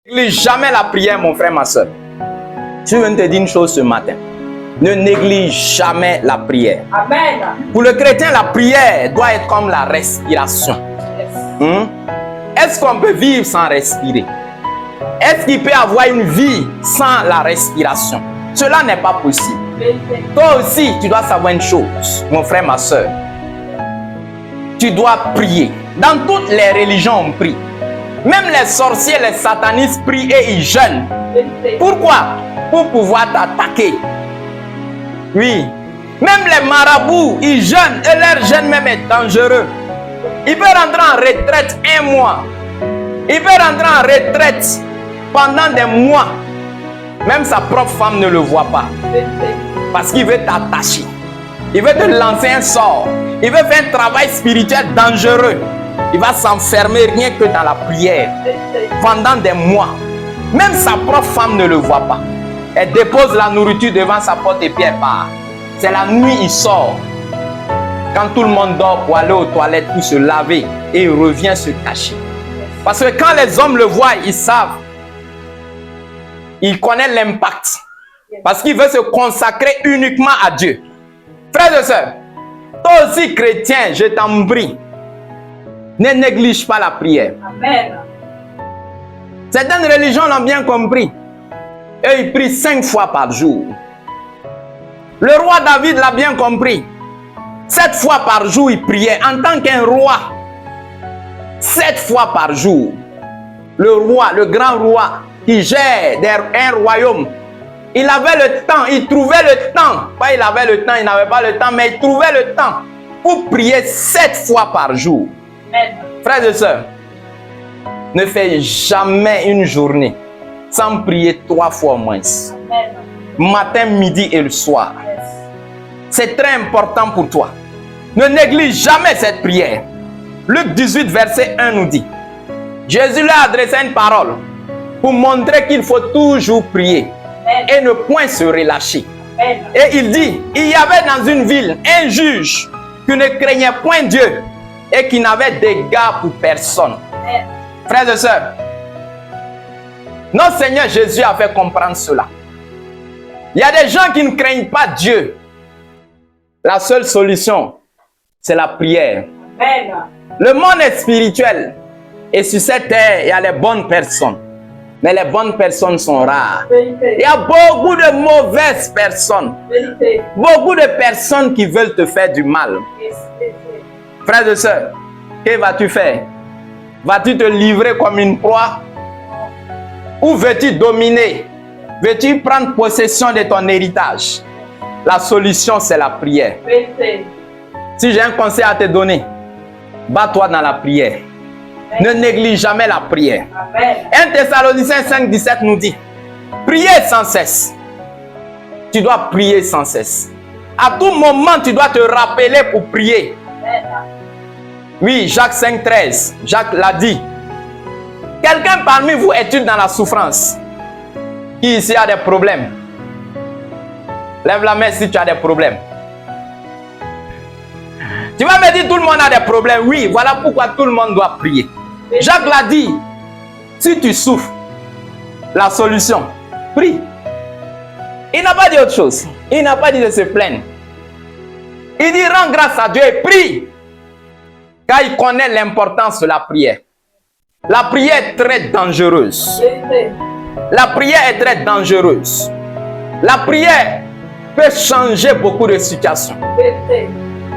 néglige jamais la prière, mon frère, ma soeur. Je viens de te dire une chose ce matin. Ne néglige jamais la prière. Amen. Pour le chrétien, la prière doit être comme la respiration. Est-ce qu'on peut vivre sans respirer? Est-ce qu'il peut avoir une vie sans la respiration? Cela n'est pas possible. Toi aussi, tu dois savoir une chose, mon frère, ma soeur. Tu dois prier. Dans toutes les religions, on prie. Même les sorciers, les satanistes prient et ils jeûnent. Pourquoi? Pour pouvoir t'attaquer. Oui. Même les marabouts, ils jeûnent et leur jeûne même est dangereux. Il peut rentrer en retraite 1 mois. Il peut rentrer en retraite pendant des mois. Même sa propre femme ne le voit pas. Parce qu'il veut t'attacher. Il veut te lancer un sort. Il veut faire un travail spirituel dangereux. Il va s'enfermer rien que dans la prière. Pendant des mois. Même sa propre femme ne le voit pas. Elle dépose la nourriture devant sa porte et puis elle part. C'est la nuit, il sort. Quand tout le monde dort pour aller aux toilettes, pour se laver. Et il revient se cacher. Parce que quand les hommes le voient, ils savent. Ils connaissent l'impact. Parce qu'il veut se consacrer uniquement à Dieu. Frères et sœurs, toi aussi chrétien, je t'en prie. Ne néglige pas la prière. Amen. Certaines religions l'ont bien compris. Et ils prient 5 fois par jour. Le roi David l'a bien compris. 7 fois par jour, il priait en tant qu'un roi. 7 fois par jour. Le roi, le grand roi qui gère un royaume. Il avait le temps, il trouvait le temps. Pas il avait le temps, il n'avait pas le temps, mais il trouvait le temps pour prier 7 fois par jour. Amen. Frères et sœurs, ne fais jamais une journée sans prier 3 fois au moins. Amen. Matin, midi et le soir. Yes. C'est très important pour toi. Ne néglige jamais cette prière. Luc 18, verset 1 nous dit, Jésus leur a adressé une parole pour montrer qu'il faut toujours prier et ne point se relâcher. Amen. Et il dit, il y avait dans une ville un juge qui ne craignait point Dieu et qui n'avait d'égard pour personne. Amen. Frères et sœurs, notre Seigneur Jésus a fait comprendre cela. Il y a des gens qui ne craignent pas Dieu. La seule solution, c'est la prière. Amen. Le monde est spirituel. Et sur cette terre, il y a les bonnes personnes. Mais les bonnes personnes sont rares. Il y a beaucoup de mauvaises personnes. Beaucoup de personnes qui veulent te faire du mal. Frères et sœurs, que vas-tu faire? Vas-tu te livrer comme une proie? Ou veux-tu dominer? Veux-tu prendre possession de ton héritage? La solution, c'est la prière. Si j'ai un conseil à te donner, bats-toi dans la prière. Ne néglige jamais la prière. Amen. 1 Thessaloniciens 5, 17 nous dit, priez sans cesse. Tu dois prier sans cesse. À tout moment, tu dois te rappeler pour prier. Amen. Oui, Jacques 5, 13, Jacques l'a dit. Quelqu'un parmi vous est-il dans la souffrance? Qui ici a des problèmes? Lève la main si tu as des problèmes. Tu vas me dire tout le monde a des problèmes. Oui, voilà pourquoi tout le monde doit prier. Jacques l'a dit. Si tu souffres, la solution, prie. Il n'a pas dit autre chose. Il n'a pas dit de se plaindre. Il dit rends grâce à Dieu et prie. Car il connaît l'importance de la prière. La prière est très dangereuse. La prière est très dangereuse. La prière peut changer beaucoup de situations.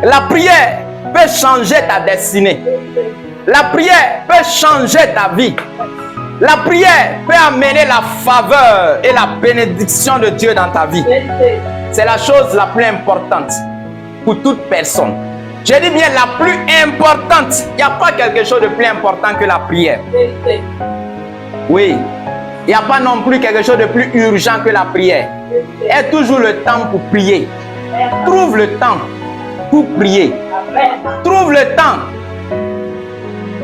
La prière peut changer ta destinée. La prière peut changer ta vie. La prière peut amener la faveur et la bénédiction de Dieu dans ta vie. C'est la chose la plus importante pour toute personne. Je dis bien la plus importante. Il n'y a pas quelque chose de plus important que la prière. Oui. Il n'y a pas non plus quelque chose de plus urgent que la prière. Aie toujours le temps pour prier. Trouve le temps pour prier. Trouve le temps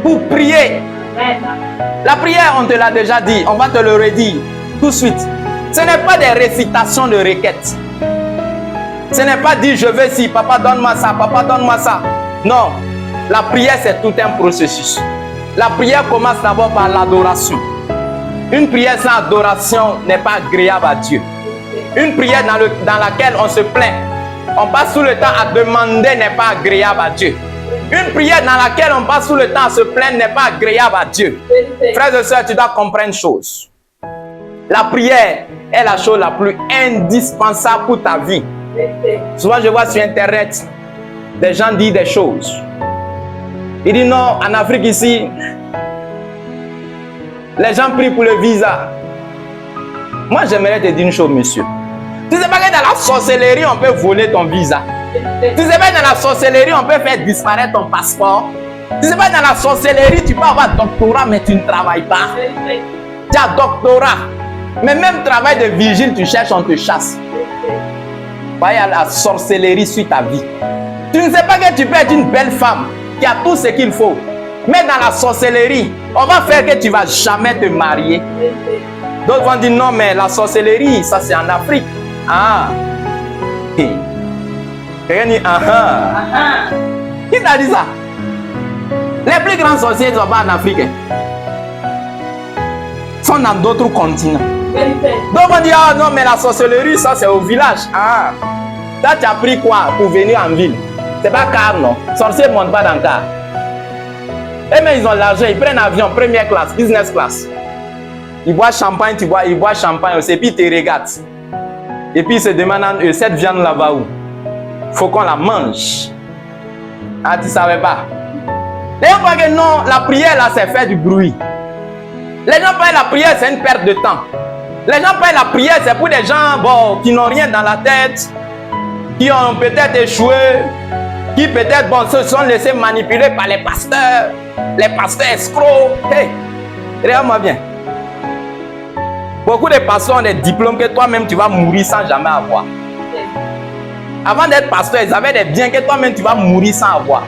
pour prier. La prière, on te l'a déjà dit, on va te le redire tout de suite. Ce n'est pas des récitations de requêtes. Ce n'est pas dire je veux ci, papa donne-moi ça, papa donne-moi ça. Non, la prière c'est tout un processus. La prière commence d'abord par l'adoration. Une prière sans adoration n'est pas agréable à Dieu. Une prière dans laquelle on se plaint, on passe tout le temps à demander n'est pas agréable à Dieu. Une prière dans laquelle on passe tout le temps à se plaindre n'est pas agréable à Dieu. Frères et sœurs, tu dois comprendre une chose. La prière est la chose la plus indispensable pour ta vie. Souvent, je vois sur Internet des gens dire des choses. Ils disent non, en Afrique ici, les gens prient pour le visa. Moi, j'aimerais te dire une chose, monsieur. Tu sais pas que dans la sorcellerie, on peut voler ton visa. Tu sais pas que dans la sorcellerie, on peut faire disparaître ton passeport. Tu sais pas que dans la sorcellerie, tu peux avoir doctorat, mais tu ne travailles pas. Tu as doctorat. Mais même travail de vigile, tu cherches, on te chasse. Il y a la sorcellerie sur ta vie. Tu ne sais pas que tu peux être une belle femme qui a tout ce qu'il faut. Mais dans la sorcellerie, on va faire que tu ne vas jamais te marier. D'autres vont dire non, mais la sorcellerie, ça c'est en Afrique. Ah. Quelqu'un dit ah. Qui t'a dit ça? Les plus grands sorciers ne sont pas en Afrique. Ils sont dans d'autres continents. Donc on dit ah non, mais la sorcellerie, ça c'est au village. Ah. Toi, tu as pris quoi pour venir en ville? C'est pas car, non. Sorciers ne montent pas dans le car. Et mais ils ont l'argent, ils prennent avion, première classe, business class. Ils boivent champagne, ils boivent champagne aussi, et puis ils te regardent. Et puis ils se demandent, cette viande là-bas où? Faut qu'on la mange. Ah, tu ne savais pas? Les gens pensent que non, la prière là, c'est faire du bruit. Les gens pensent que la prière, c'est une perte de temps. Les gens pensent que la prière, c'est pour des gens bon, qui n'ont rien dans la tête, qui ont peut-être échoué, qui peut-être bon, se sont laissés manipuler par les pasteurs escrocs. Hey, regarde-moi bien. Beaucoup de pasteurs ont des diplômes que toi-même tu vas mourir sans jamais avoir. Avant d'être pasteur, ils avaient des biens que toi-même tu vas mourir sans avoir.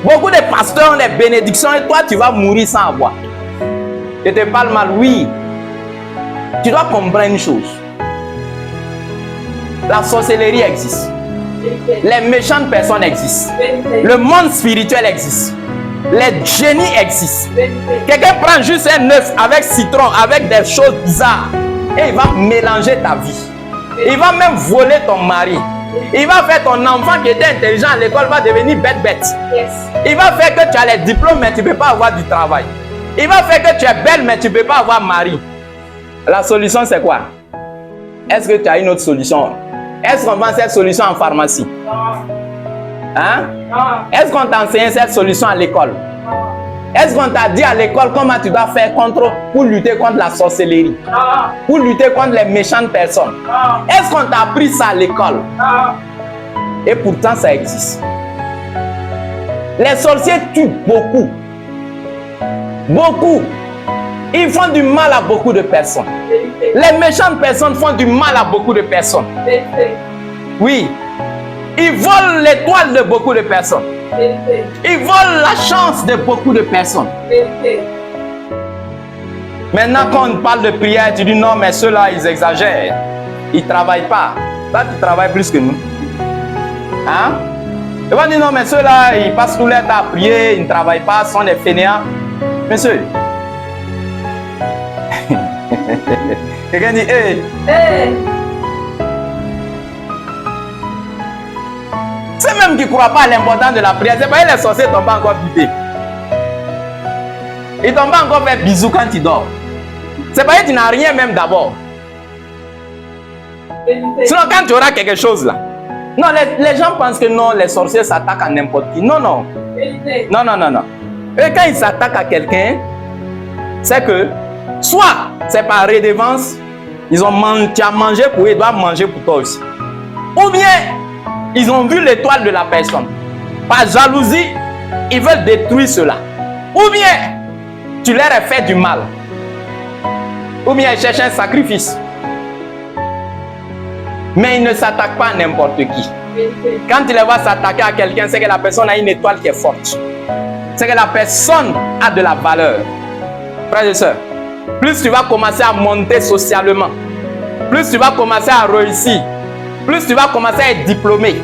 Beaucoup de pasteurs ont des bénédictions et toi tu vas mourir sans avoir. Je te parle mal, oui. Tu dois comprendre une chose. La sorcellerie existe. Les méchantes personnes existent. Le monde spirituel existe. Les génies existent. Quelqu'un prend juste un œuf avec citron, avec des choses bizarres, et il va mélanger ta vie. Il va même voler ton mari. Il va faire ton enfant qui était intelligent à l'école va devenir bête. Il va faire que tu as les diplômes, mais tu ne peux pas avoir du travail. Il va faire que tu es belle, mais tu ne peux pas avoir mari. La solution, c'est quoi? Est-ce que tu as une autre solution? Est-ce qu'on vend cette solution en pharmacie? Hein? Est-ce qu'on t'a enseigné cette solution à l'école? Est-ce qu'on t'a dit à l'école comment tu dois faire pour lutter contre la sorcellerie? Pour lutter contre les méchantes personnes? Est-ce qu'on t'a appris ça à l'école? Et pourtant ça existe. Les sorciers tuent beaucoup. Beaucoup. Ils font du mal à beaucoup de personnes. Les méchantes personnes font du mal à beaucoup de personnes. Oui. Ils volent l'étoile de beaucoup de personnes. Ils volent la chance de beaucoup de personnes. Maintenant, quand on parle de prière, tu dis non, mais ceux-là, ils exagèrent. Ils ne travaillent pas. Toi, tu travailles plus que nous. Hein? Ils vont dire non, mais ceux-là, ils passent tout leur temps à prier, ils ne travaillent pas, sont des fainéants. Monsieur. Quelqu'un dit, hey. C'est même qui ne croient pas à l'importance de la prière. C'est pas que les sorciers ne t'ont pas encore buté. Ils ne t'ont pas encore fait bisous quand tu dors. C'est pas que tu n'as rien même d'abord. Sinon, quand tu auras quelque chose là. Non, les gens pensent que non, les sorciers s'attaquent à n'importe qui. Non, non. Non, non, non, non. Et quand ils s'attaquent à quelqu'un, c'est que soit c'est par redevance, tu as mangé pour eux, ils doivent manger pour toi aussi. Ou bien, ils ont vu l'étoile de la personne. Par jalousie, ils veulent détruire cela. Ou bien, tu leur as fait du mal. Ou bien, ils cherchent un sacrifice. Mais ils ne s'attaquent pas à n'importe qui. Quand tu les vois s'attaquer à quelqu'un, c'est que la personne a une étoile qui est forte. C'est que la personne a de la valeur. Frères et sœurs, plus tu vas commencer à monter socialement, plus tu vas commencer à réussir, plus tu vas commencer à être diplômé,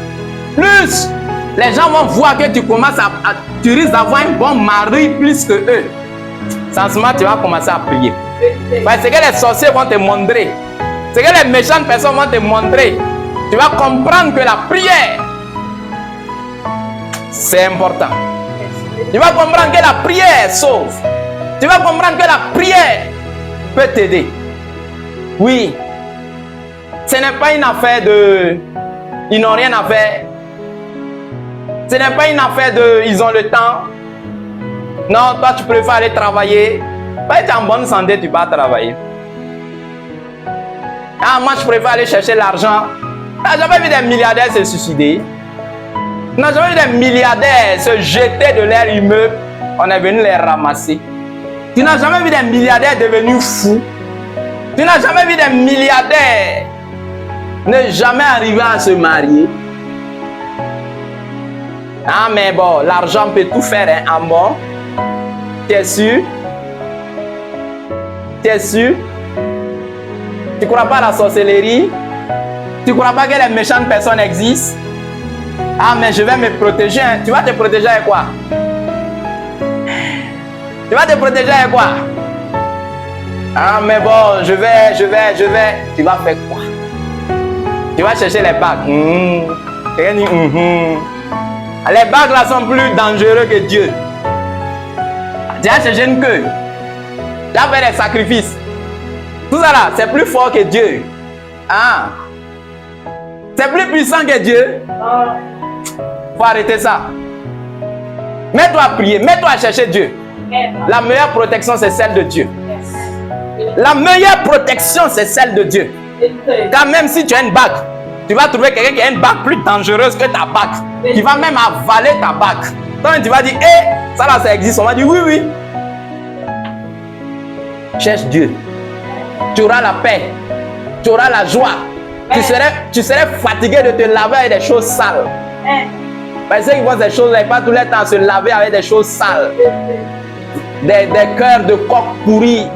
plus les gens vont voir que tu risques d'avoir un bon mari plus que eux. Sans ce moment, tu vas commencer à prier. Parce que les sorciers vont te montrer. Ce que les méchantes personnes vont te montrer. Tu vas comprendre que la prière, c'est important. Tu vas comprendre que la prière sauve. Tu vas comprendre que la prière peut t'aider. Oui. Ce n'est pas une affaire de... Ils n'ont rien à faire. Ce n'est pas une affaire de... Ils ont le temps. Non, toi tu préfères aller travailler. Pas être en bonne santé, tu vas travailler. Ah, moi je préfère aller chercher l'argent. Tu n'as jamais vu des milliardaires se suicider? Tu n'as jamais vu des milliardaires se jeter de leur immeuble? On est venu les ramasser. Tu n'as jamais vu des milliardaires devenus fous? Tu n'as jamais vu des milliardaires ne jamais arriver à se marier? Ah, mais bon, l'argent peut tout faire, hein, en bon. Tu es sûr? Tu es sûr? Tu ne crois pas à la sorcellerie? Tu ne crois pas que les méchantes personnes existent? Ah, mais je vais me protéger. Hein. Tu vas te protéger avec quoi? Tu vas te protéger avec quoi? Ah, mais bon, je vais. Tu vas faire quoi? Tu vas chercher les bagues. Quelqu'un dit Les bagues là sont plus dangereux que Dieu. Tu vas chercher une queue. Tu vas faire des sacrifices. Tout ça là, c'est plus fort que Dieu. Ah. C'est plus puissant que Dieu. Faut arrêter ça. Mets-toi à prier, mets-toi à chercher Dieu. La meilleure protection, c'est celle de Dieu. La meilleure protection, c'est celle de Dieu. Car même si tu as une bague, tu vas trouver quelqu'un qui a une bague plus dangereuse que ta bague. Qui va même avaler ta bague. Toi, tu vas dire, hé, ça là, ça existe. On va dire, oui, oui. Cherche Dieu. Tu auras la paix. Tu auras la joie. Tu serais fatigué de te laver avec des choses sales. Parce qu'ils voient ces choses-là, pas tout le temps se laver avec des choses sales. Des cœurs de coq pourris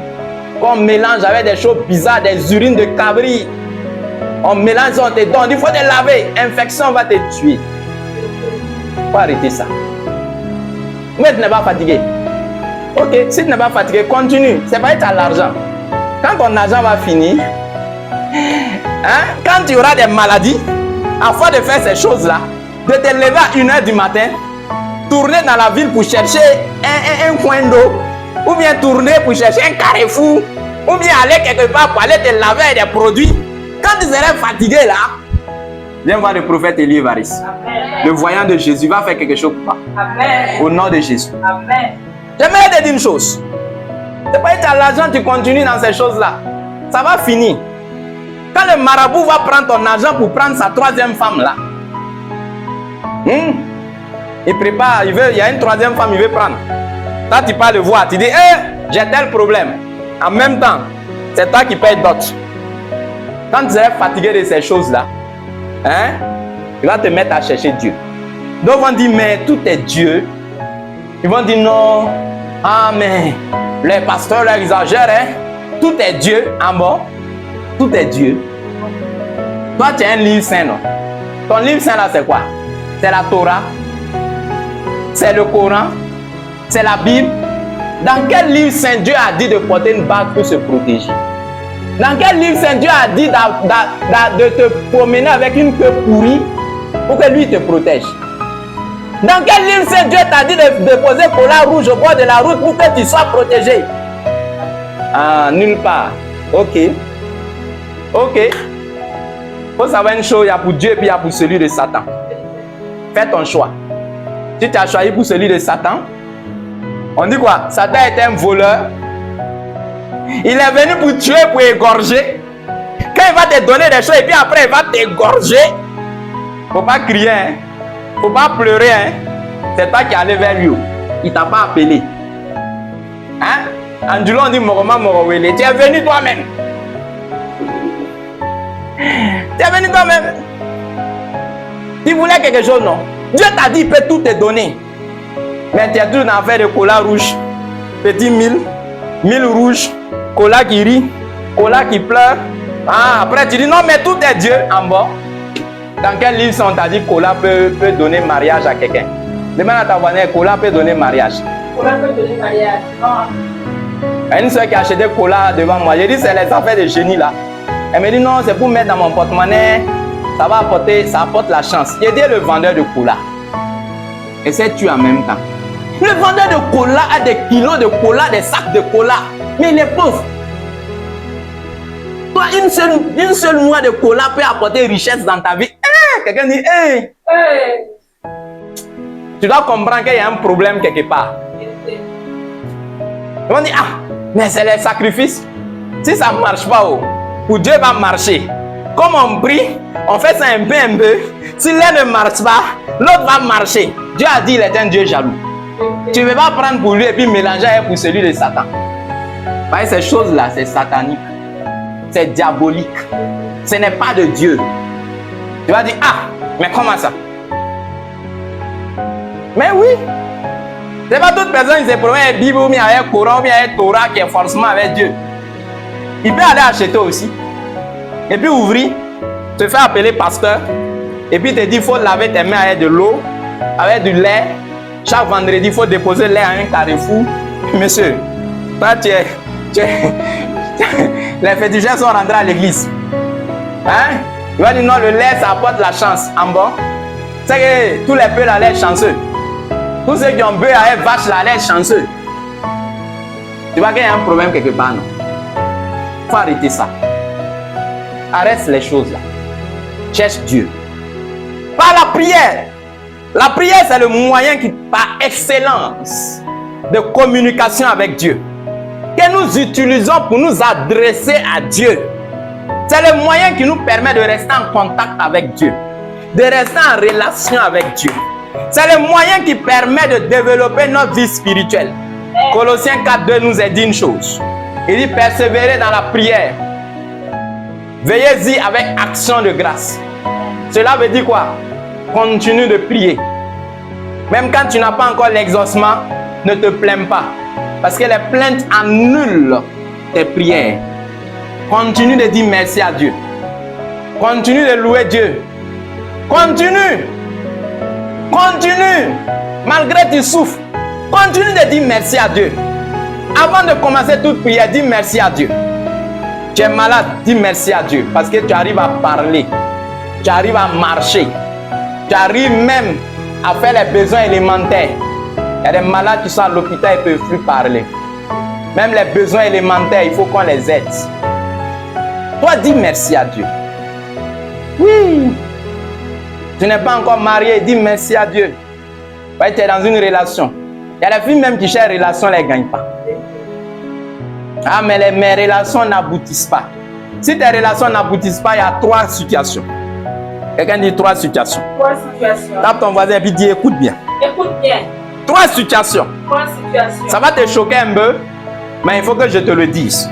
qu'on mélange avec des choses bizarres, des urines de cabri. On mélange, on te donne, il faut te laver. Infection va te tuer. Il faut arrêter ça. Mais tu n'es pas fatigué. Ok, si tu n'es pas fatigué, continue. C'est pas être à l'argent. Quand ton argent va finir, hein, quand tu auras des maladies, à force de faire ces choses-là, de te lever à 1 h du matin, tourner dans la ville pour chercher un coin d'eau, ou bien tourner pour chercher un carrefour, ou bien aller quelque part pour aller te laver avec des produits. Quand tu seras fatigué là, viens voir le prophète Élie Évariste. Le voyant de Jésus va faire quelque chose pour toi. Amen. Au nom de Jésus. Amen. J'aimerais te dire une chose. C'est pas être à l'argent, tu continues dans ces choses-là. Ça va finir. Quand le marabout va prendre ton argent pour prendre sa 3e femme là, il prépare, il y a une 3e femme, il veut prendre. Toi, tu pars le voir, tu dis, j'ai tel problème. En même temps, c'est toi qui payes d'autres. Quand tu es fatigué de ces choses-là, hein, tu vas te mettre à chercher Dieu. Donc, on dit, mais tout est Dieu. Ils vont dire, non, ah, mais les pasteurs là, exagèrent, hein. Tout est Dieu, en bas. Tout est Dieu. Toi, tu as un livre saint, non? Ton livre saint là, c'est quoi? C'est la Torah. C'est le Coran. C'est la Bible. Dans quel livre saint Dieu a dit de porter une bague pour se protéger? Dans quel livre saint Dieu a dit de te promener avec une queue pourrie pour que lui te protège? Dans quel livre saint Dieu t'a dit de poser cola rouge au bord de la route pour que tu sois protégé? Ah, nulle part. Ok. Ok. Faut savoir une chose, il y a pour Dieu et puis il y a pour celui de Satan. Fais ton choix. Si tu as choisi pour celui de Satan, on dit quoi? Satan est un voleur. Il est venu pour tuer, pour égorger. Quand il va te donner des choses et puis après il va t'égorger, faut pas crier, hein? Faut pas pleurer, hein? C'est toi qui es allé vers lui. Il t'a pas appelé. Hein? En on dit Moroma Morowele. Tu es venu toi-même. Tu es venu toi-même. Tu voulais quelque chose, non? Dieu t'a dit, il peut tout te donner. Mais tu es toujours dans l'affaire de cola rouge. Petit mille rouge, cola qui rit, cola qui pleure. Ah, après tu dis, non, mais tout est Dieu en bas. Dans quel livre on t'a dit que cola peut donner mariage à quelqu'un? Demande à ta voisine, cola peut donner mariage. Cola peut donner mariage. Non. Il y a une soeur qui a acheté cola devant moi. J'ai dit, c'est les affaires de génie là. Elle me dit, non, c'est pour mettre dans mon porte-monnaie. Ça va apporter, ça apporte la chance. J'ai dit, le vendeur de cola. Et c'est tu en même temps. Le vendeur de cola a des kilos de cola, des sacs de cola. Mais il est pauvre. Toi, une seule noix de cola peut apporter richesse dans ta vie. Quelqu'un dit, tu dois comprendre qu'il y a un problème quelque part. On dit, mais c'est les sacrifices. Si ça ne marche pas, pour Dieu va marcher. Comme on prie, on fait ça un peu. Si l'un ne marche pas, l'autre va marcher. Dieu a dit, il est un Dieu jaloux. Tu ne veux pas prendre pour lui et puis mélanger avec pour celui de Satan. Parce que ces choses-là, c'est satanique. C'est diabolique. Ce n'est pas de Dieu. Tu vas dire, mais comment ça? Mais oui. Ce n'est pas toute personne qui se promène avec Bible ou bien avec Coran ou bien avec Torah qui est forcément avec Dieu. Il peut aller acheter aussi. Et puis ouvrir, te faire appeler pasteur. Et puis te dire, il faut laver tes mains avec de l'eau, avec du lait. Chaque vendredi, il faut déposer le lait à un carrefour. Monsieur, toi, les féticheurs sont rentrés à l'église. Hein? Il va dire non, le lait, ça apporte la chance. En bon, c'est que tous les bœufs là, l'air chanceux. Tous ceux qui ont bœufs avec vache là, l'air chanceux. Tu vois qu'il y a un problème quelque part, non? Il faut arrêter ça. Arrête les choses là. Cherche Dieu. Par la prière. La prière, c'est le moyen qui, par excellence de communication avec Dieu, que nous utilisons pour nous adresser à Dieu. C'est le moyen qui nous permet de rester en contact avec Dieu, de rester en relation avec Dieu. C'est le moyen qui permet de développer notre vie spirituelle. Colossiens 4:2 nous a dit une chose. Il dit, persévérez dans la prière. Veillez-y avec action de grâce. Cela veut dire quoi? Continue de prier. Même quand tu n'as pas encore l'exaucement, ne te plains pas. Parce que les plaintes annulent tes prières. Continue de dire merci à Dieu. Continue de louer Dieu. Continue. Continue. Malgré tes souffles, continue de dire merci à Dieu. Avant de commencer toute prière, dis merci à Dieu. Tu es malade, dis merci à Dieu. Parce que tu arrives à parler. Tu arrives à marcher. Tu arrives même à faire les besoins élémentaires. Il y a des malades qui sont à l'hôpital et ne peuvent plus parler. Même les besoins élémentaires, il faut qu'on les aide. Toi, dis merci à Dieu. Oui. Tu n'es pas encore marié, dis merci à Dieu. Tu es dans une relation. Il y a des filles même qui cherchent une relation, elles ne gagnent pas. Mais mes relations n'aboutissent pas. Si tes relations n'aboutissent pas, il y a 3 situations. Quelqu'un dit 3 situations. 3 situations. Tape ton voisin et puis dis écoute bien. Écoute bien. 3 situations. 3 situations. Ça va te choquer un peu, mais il faut que je te le dise.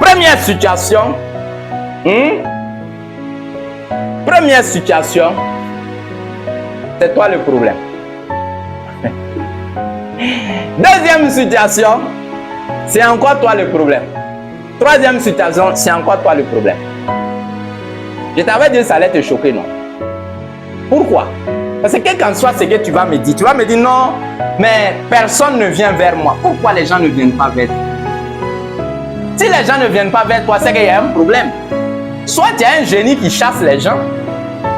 Première situation. Première situation. C'est toi le problème. Deuxième situation. C'est encore toi le problème. Troisième situation, c'est encore toi le problème. Je t'avais dit que ça allait te choquer, non? Pourquoi? Parce que quel qu'en soit ce que tu vas me dire non, mais personne ne vient vers moi. Pourquoi les gens ne viennent pas vers toi? Si les gens ne viennent pas vers toi, c'est qu'il y a un problème. Soit tu as un génie qui chasse les gens,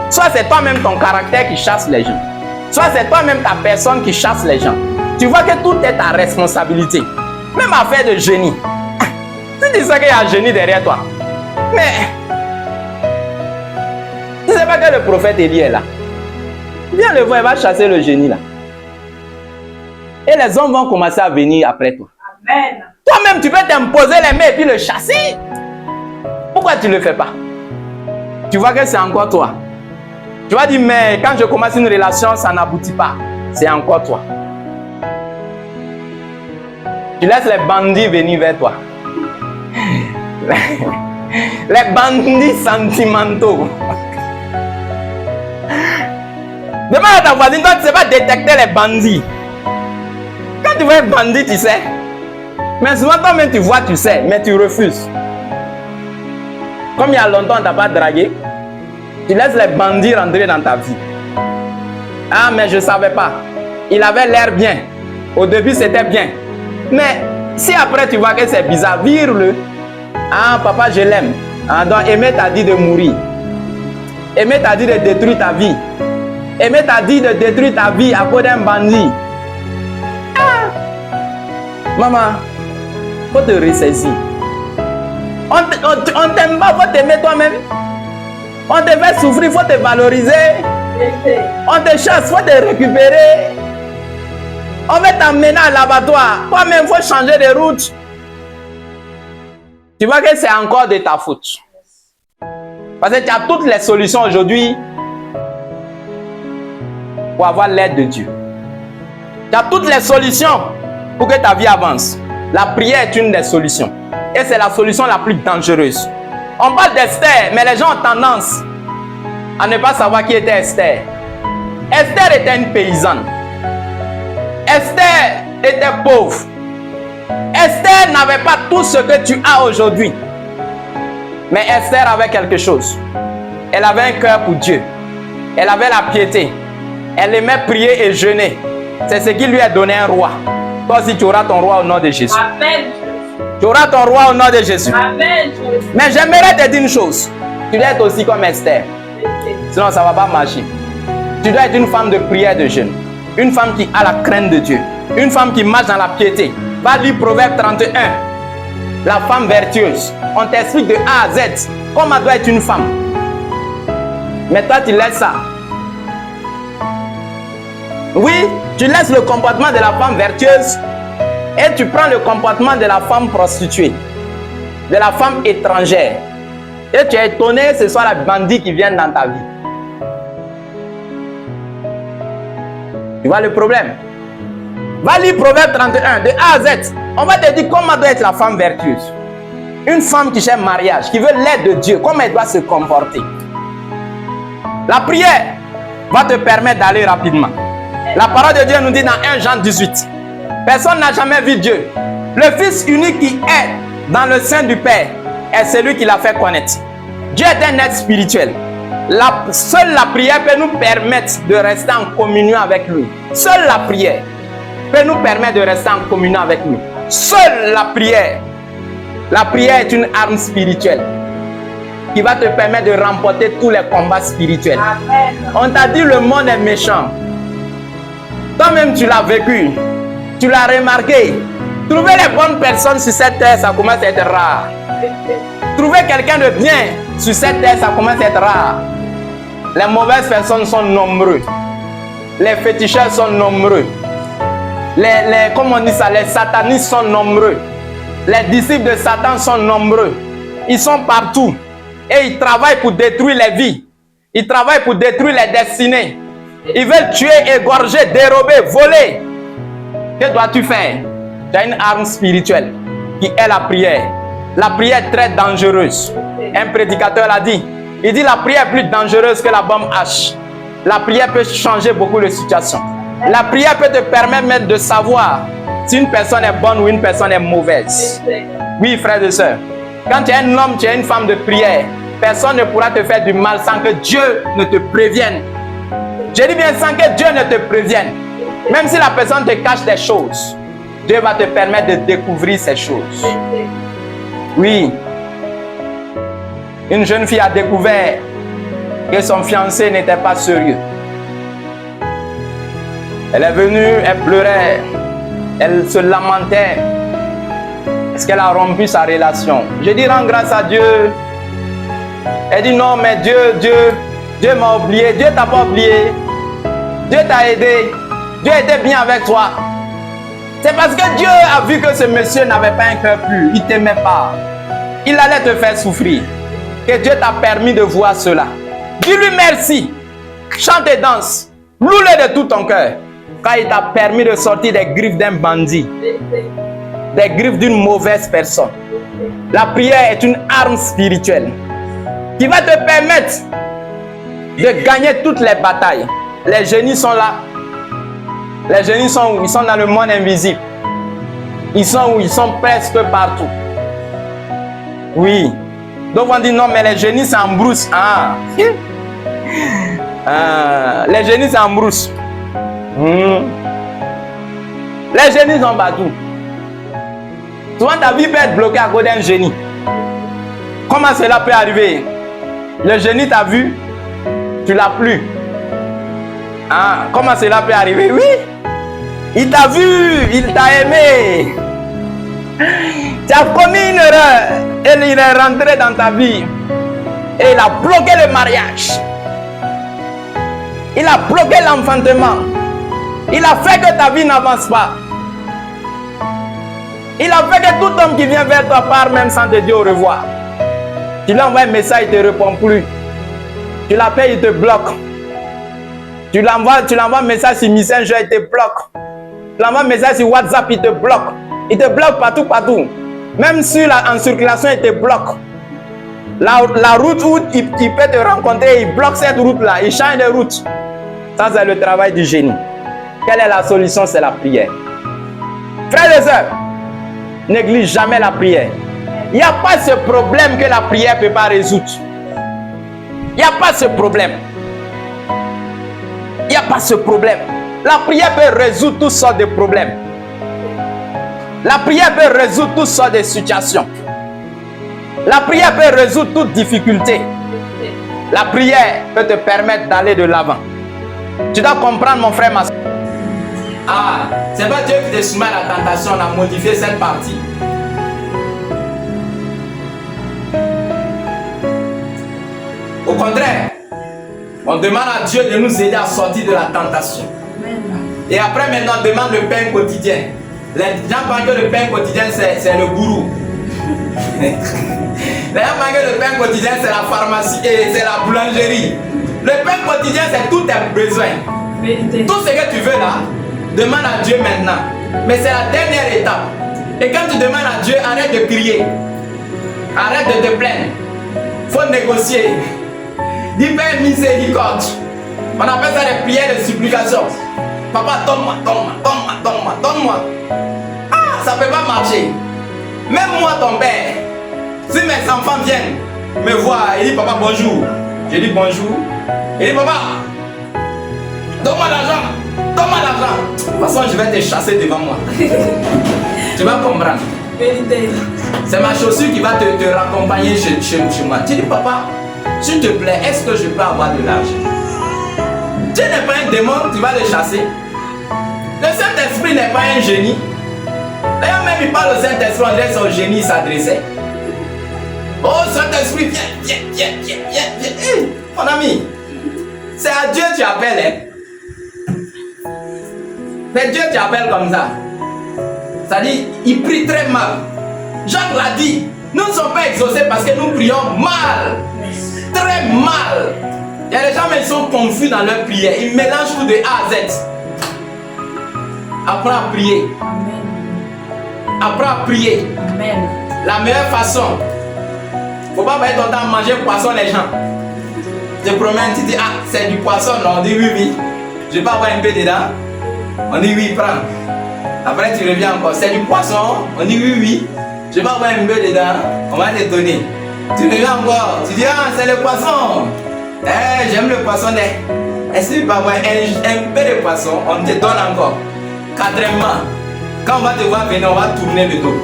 soit c'est toi-même ton caractère qui chasse les gens, soit c'est toi-même ta personne qui chasse les gens. Tu vois que tout est ta responsabilité. Même affaire de génie. Si tu sais qu'il y a un génie derrière toi, mais tu ne sais pas que le prophète Élie est là. Viens le voir, il va chasser le génie là. Et les hommes vont commencer à venir après toi. Amen. Toi-même, tu peux t'imposer les mains et puis le chasser. Pourquoi tu ne le fais pas? Tu vois que c'est encore toi. Tu vas dire, mais quand je commence une relation, ça n'aboutit pas. C'est encore toi. Tu laisses les bandits venir vers toi. Les bandits sentimentaux. Demande à ta voisine, toi tu ne sais pas détecter les bandits. Quand tu vois un bandit, tu sais. Mais souvent toi-même tu vois, tu sais, mais tu refuses. Comme il y a longtemps, tu n'as pas dragué, tu laisses les bandits rentrer dans ta vie. Ah, mais je ne savais pas. Il avait l'air bien. Au début, c'était bien. Mais Si après tu vois que c'est bizarre, vire-le. Ah, papa, je l'aime. Ah, donc, aimer t'a dit de mourir. Aimer t'a dit de détruire ta vie. Aimer t'a dit de détruire ta vie à cause d'un bandit. Ah. Maman, faut te ressaisir. On t'aime pas, faut t'aimer toi-même. On te fait souffrir, faut te valoriser. On te chasse, faut te récupérer. On va t'emmener à l'abattoir. Toi-même, faut changer de route. Tu vois que c'est encore de ta faute. Parce que tu as toutes les solutions aujourd'hui pour avoir l'aide de Dieu. Tu as toutes les solutions pour que ta vie avance. La prière est une des solutions. Et c'est la solution la plus dangereuse. On parle d'Esther, mais les gens ont tendance à ne pas savoir qui était Esther. Esther était une paysanne. Esther était pauvre. Esther n'avait pas tout ce que tu as aujourd'hui. Mais Esther avait quelque chose. Elle avait un cœur pour Dieu. Elle avait la piété. Elle aimait prier et jeûner. C'est ce qui lui a donné un roi. Toi aussi, tu auras ton roi au nom de Jésus. Amen. Tu auras ton roi au nom de Jésus. Amen. Mais j'aimerais te dire une chose. Tu dois être aussi comme Esther. Sinon, ça ne va pas marcher. Tu dois être une femme de prière et de jeûne. Une femme qui a la crainte de Dieu. Une femme qui marche dans la piété. Va lire Proverbe 31. La femme vertueuse. On t'explique de A à Z comment doit être une femme. Mais toi, tu laisses ça. Oui, tu laisses le comportement de la femme vertueuse et tu prends le comportement de la femme prostituée, de la femme étrangère. Et tu es étonné que ce soit la bandit qui vient dans ta vie. Tu vois le problème? Va lire Proverbe 31, de A à Z. On va te dire comment doit être la femme vertueuse. Une femme qui cherche mariage, qui veut l'aide de Dieu, comment elle doit se comporter. La prière va te permettre d'aller rapidement. La parole de Dieu nous dit dans 1 Jean 18, personne n'a jamais vu Dieu. Le Fils unique qui est dans le sein du Père est celui qui l'a fait connaître. Dieu est un être spirituel. Seule la prière peut nous permettre de rester en communion avec lui. Seule la prière peut nous permettre de rester en communion avec lui. Seule la prière. La prière est une arme spirituelle qui va te permettre de remporter tous les combats spirituels. Amen. On t'a dit le monde est méchant. Toi-même, tu l'as vécu. Tu l'as remarqué. Trouver les bonnes personnes sur cette terre, ça commence à être rare. Trouver quelqu'un de bien sur cette terre, ça commence à être rare. Les mauvaises personnes sont nombreuses. Les féticheurs sont nombreux. Comment on dit ça, les satanistes sont nombreux. Les disciples de Satan sont nombreux. Ils sont partout. Et ils travaillent pour détruire les vies. Ils travaillent pour détruire les destinées. Ils veulent tuer, égorger, dérober, voler. Que dois-tu faire? Tu as une arme spirituelle qui est la prière. La prière est très dangereuse. Un prédicateur l'a dit. Il dit la prière est plus dangereuse que la bombe H. La prière peut changer beaucoup de situations. La prière peut te permettre de savoir si une personne est bonne ou une personne est mauvaise. Oui, frères et sœurs. Quand tu es un homme, tu es une femme de prière, personne ne pourra te faire du mal sans que Dieu ne te prévienne. Je dis bien sans que Dieu ne te prévienne. Même si la personne te cache des choses, Dieu va te permettre de découvrir ces choses. Oui. Une jeune fille a découvert que son fiancé n'était pas sérieux. Elle est venue, elle pleurait, elle se lamentait. Est-ce qu'elle a rompu sa relation? Je dis rends grâce à Dieu. Elle dit non, mais Dieu m'a oublié. Dieu t'a pas oublié. Dieu t'a aidé. Dieu était bien avec toi. C'est parce que Dieu a vu que ce monsieur n'avait pas un cœur pur. Il ne t'aimait pas. Il allait te faire souffrir. Que Dieu t'a permis de voir cela. Dis-lui merci. Chante et danse. Loue-le de tout ton cœur. Quand il t'a permis de sortir des griffes d'un bandit. Des griffes d'une mauvaise personne. La prière est une arme spirituelle qui va te permettre de gagner toutes les batailles. Les génies sont là. Les génies sont où? Ils sont dans le monde invisible. Ils sont où? Ils sont presque partout. Oui. Donc on dit non, mais les génies c'est en brousse. Ah. Les génies c'est en brousse. Les génies sont partout. Souvent, ta vie peut être bloquée à cause d'un génie. Comment cela peut arriver? Le génie t'a vu, tu l'as plus. Ah, comment cela peut arriver? Oui, il t'a vu, il t'a aimé. Tu as commis une erreur et il est rentré dans ta vie et il a bloqué le mariage. Il a bloqué l'enfantement. Il a fait que ta vie n'avance pas. Il a fait que tout homme qui vient vers toi part même sans te dire au revoir. Tu lui envoies un message, il ne te répond plus. Tu l'appelles, il te bloque. Tu l'envoies un message sur Messenger, il te bloque. Tu l'envoies un message sur WhatsApp, il te bloque. Il te bloque partout, partout. Même en circulation, il te bloque. La route où il peut te rencontrer, il bloque cette route-là. Il change de route. Ça, c'est le travail du génie. Quelle est la solution? C'est la prière. Frères et sœurs, néglige jamais la prière. Il n'y a pas ce problème que la prière ne peut pas résoudre. Il n'y a pas ce problème. Il n'y a pas ce problème. La prière peut résoudre toutes sortes de problèmes. La prière peut résoudre toutes sortes de situations. La prière peut résoudre toute difficulté. La prière peut te permettre d'aller de l'avant. Tu dois comprendre, mon frère, ma soeur. Ah, c'est pas Dieu qui te soumet à la tentation, on a modifié cette partie. Au contraire, on demande à Dieu de nous aider à sortir de la tentation. Et après, maintenant, on demande le pain quotidien. Les gens pensent que le pain quotidien, c'est le gourou. Les gens pensent que le pain quotidien, c'est la pharmacie et c'est la boulangerie. Le pain quotidien, c'est tous tes besoins. Tout ce que tu veux là, demande à Dieu maintenant. Mais c'est la dernière étape. Et quand tu demandes à Dieu, arrête de crier. Arrête de te plaindre. Il faut négocier. Dis Père miséricorde. On appelle ça des prières de supplication. Papa, donne-moi, donne-moi, donne-moi, donne-moi, donne-moi. Ah, ça ne peut pas marcher. Même moi, ton père, si mes enfants viennent me voir et disent Papa, bonjour. Je dis bonjour. Il dit Papa, donne-moi l'argent. Donne-moi l'argent. De toute façon, je vais te chasser devant moi. Tu vas comprendre. C'est ma chaussure qui va te raccompagner chez moi. Tu dis Papa, s'il te plaît, est-ce que je peux avoir de l'argent? Dieu n'est pas un démon, tu vas le chasser. Le Saint-Esprit n'est pas un génie. D'ailleurs, même il parle au Saint-Esprit, on dirait son génie s'adressait. Oh Saint-Esprit, viens, viens, viens, viens, viens, viens. Hey, mon ami, c'est à Dieu que tu appelles. Hein? C'est Dieu que tu appelles comme ça. Ça dit, il prie très mal. Jacques l'a dit, nous ne sommes pas exaucés parce que nous prions mal. Très mal. Il y a des gens qui sont confus dans leur prière. Ils mélangent tout de A à Z. Apprends à prier. Amen. Apprends à prier. Amen. La meilleure façon. Il ne faut pas passer ton temps à manger poisson les gens. Je promets, tu dis, ah, c'est du poisson. Non, on dit oui, oui. Je vais avoir un peu dedans. On dit oui, prends. Après, tu reviens encore. C'est du poisson. On dit oui, oui. Je vais avoir un peu dedans. On va te donner. Tu reviens encore. Tu dis, ah, c'est le poisson. Eh, j'aime le poisson. Est-ce que tu peux avoir un peu de poisson? On te donne encore. Quatrièmement, quand on va te voir venir, on va tourner le dos.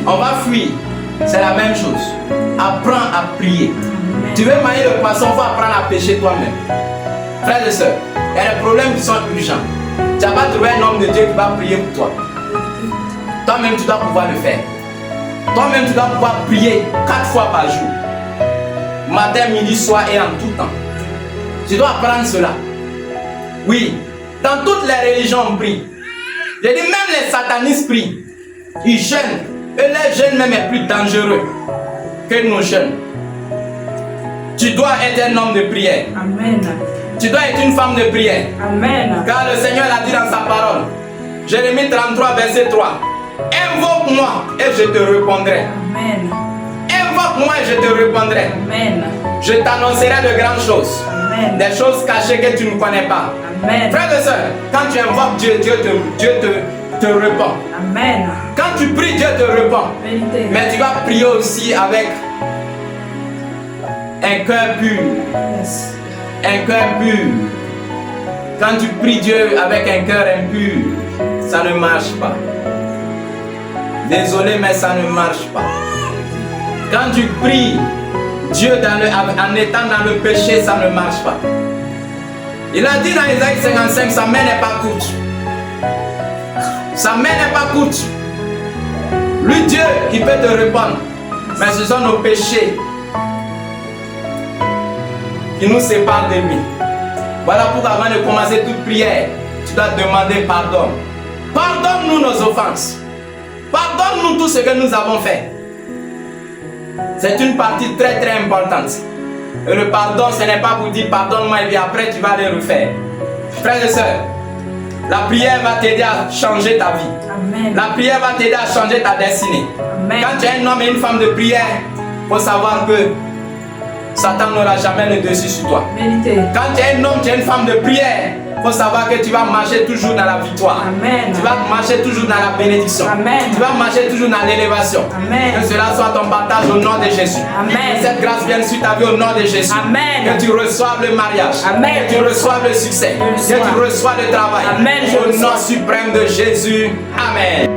On va fuir. C'est la même chose. Apprends à prier. Tu veux manger le poisson, il faut apprendre à pêcher toi-même. Frères et sœurs, il y a des problèmes qui sont urgents. Tu n'as pas trouvé un homme de Dieu qui va prier pour toi. Toi-même, tu dois pouvoir le faire. Toi-même, tu dois pouvoir prier 4 fois par jour. Matin, midi, soir et en tout temps. Tu dois apprendre cela. Oui, dans toutes les religions, on prie. Je dis, même les satanistes prient. Ils jeûnent. Et les jeûnes même est plus dangereux que nos jeûnes. Tu dois être un homme de prière. Amen. Tu dois être une femme de prière. Amen. Car le Seigneur l'a dit dans sa parole. Jérémie 33, verset 3. Invoque-moi et je te répondrai. Amen. Invoque-moi et je te répondrai. Amen. Je t'annoncerai de grandes choses. Amen. Des choses cachées que tu ne connais pas. Amen. Frères et sœurs, quand tu invoques Dieu, Dieu te répond. Amen. Quand tu pries, Dieu te répond. Vérité. Mais tu vas prier aussi avec un cœur pur. Yes. Un cœur pur. Quand tu pries Dieu avec un cœur impur, ça ne marche pas. Désolé, mais ça ne marche pas. Quand tu pries Dieu en étant dans le péché, ça ne marche pas. Il a dit dans Isaïe 55, sa main n'est pas courte. Sa main n'est pas courte. Lui, Dieu, il peut te répondre. Mais ce sont nos péchés qui nous séparent de lui. Voilà pourquoi avant de commencer toute prière, tu dois demander pardon. Pardonne-nous nos offenses. Pardonne-nous tout ce que nous avons fait. C'est une partie très très importante. Et le pardon, ce n'est pas pour dire pardonne-moi et puis après tu vas le refaire. Frères et sœurs, la prière va t'aider à changer ta vie. Amen. La prière va t'aider à changer ta destinée. Amen. Quand tu es un homme et une femme de prière, il faut savoir que Satan n'aura jamais le dessus sur toi. Méditez. Quand tu es un homme, tu es une femme de prière, il faut savoir que tu vas marcher toujours dans la victoire. Amen. Tu vas marcher toujours dans la bénédiction. Amen. Tu vas marcher toujours dans l'élévation. Amen. Que cela soit ton partage au nom de Jésus. Amen. Que cette grâce vienne sur ta vie au nom de Jésus. Amen. Que tu reçoives le mariage. Amen. Que tu reçoives le succès. Je Que tu reçois. reçoives le travail. Amen. Je Au nom reçois. suprême de Jésus. Amen.